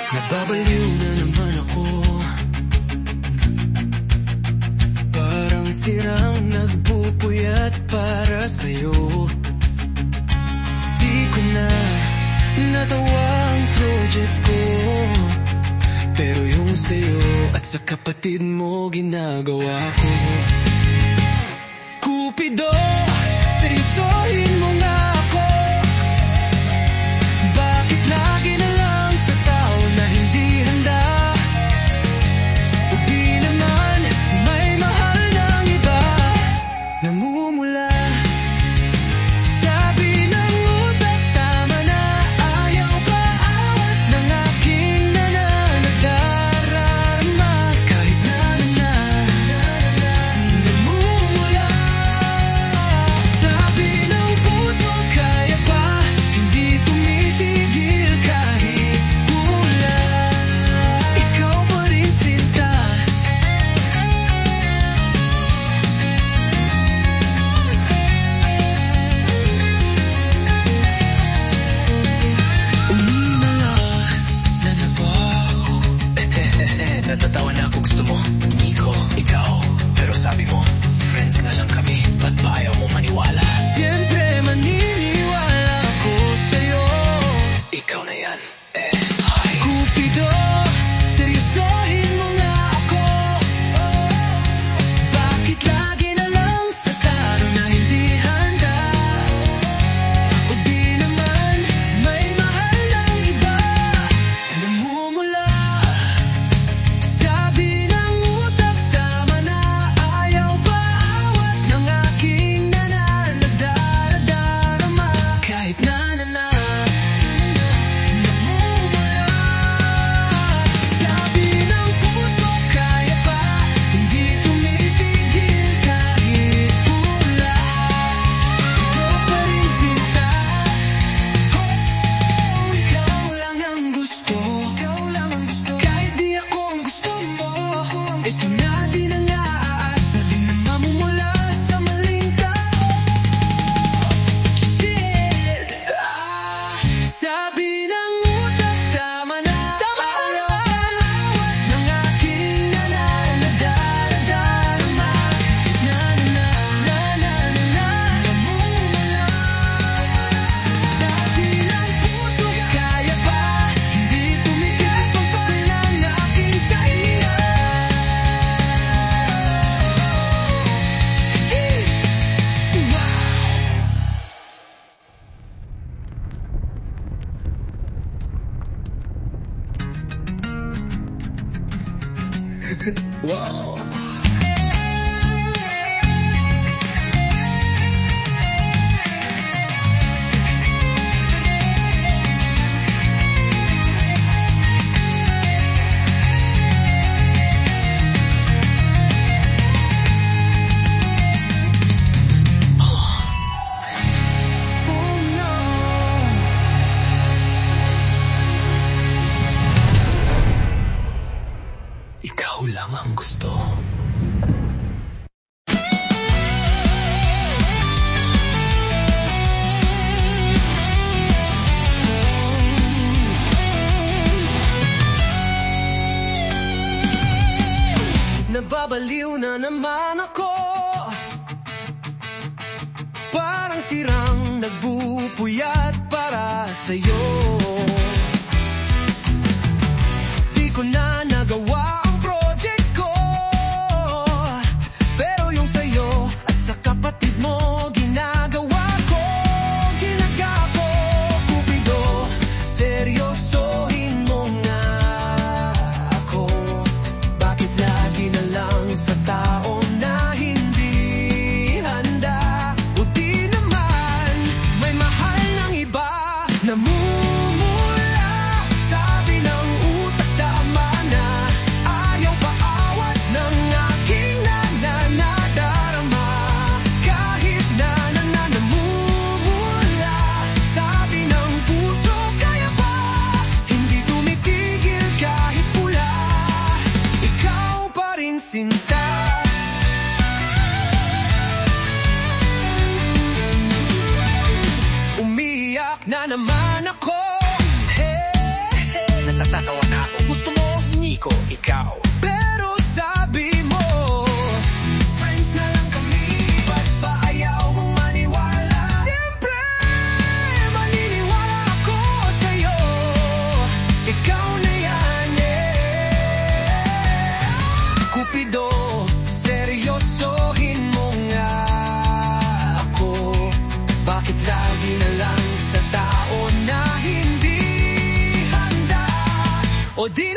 Nababaliw na naman ako, parang sirang nagpupuyat para sa'yo. Di ko na natawa ang project ko, pero yung sa'yo at sa kapatid mo ginagawa ko. Cupido, seryosohin mo nga ako. Bakit lagi na lang sa tao na hindi handa? O di naman may mahal ng iba, namumula. Sabi ng utak, tama na, ayaw pa awat ng aking nananadarama. Kahit na namumula. Sabi ng puso, kaya pa, hindi tumitigil kahit ulan. Ikaw pa rin sinta. Umimala na nabaho. Natatawa na ako, gusto mo Nico, ikaw. Pero sabi mo, friends nga lang kami. Ba't ba ayaw mo maniwala? Siyempre maniniwala ako sa'yo. Ikaw na yan. Cupido, seryosohin mo nga ako. Bakit lagi na lang sa taro na hindi handa? O di naman may mahal ng iba, namumula. Sabi ng utak, tama na, ayaw pa awat ng aking nananadarama. Kahit na namumula. Sabi ng puso, kaya pa, hindi tumitigil kahit ulan. Ikaw pa rin sinta. Ikaw lang ang gusto. Kahit di ako ang gusto mo. Ito na din ang aasa, di na mamumula sa maling tao. Shit. Sabi ng utak, tama na, ayaw pa awat ng aking nananadarama. Namumula. Sabi ng puso, kaya pa, hindi tumigil pagpal ng aking kailangan. Wow. Ikaw lang ang gusto. Nababaliw na naman ako, parang sirang nagbupuyat para sa'yo. Di ko na nagawa ang project ko, pero yung sa'yo at sa kapatid mo ginagawa ko. Cupido, seryosohin mo nga ako. Bakit lagi na lang sa tao na hindi handa? O di naman may mahal ng iba, namumula. Sabi ng utak, tama na, ayaw pa awat ng aking nananadarama. Kahit na namumula. Sabi ng puso, kaya pa, hindi tumitigil kahit pula. Ikaw pa rin sinta. Umiyak na naman ako. Hey, hey. natatawa na ako. Gusto mo, Nico, ikaw. Pero sabi mo, friends na lang kami. Ba't ba ayaw mong maniwala? Siyempre, maniniwala ako sa'yo. Ikaw na yan, Cupido, seryosohin mo nga ako. Bakit lagi na lang sa tao na hindi handa? O di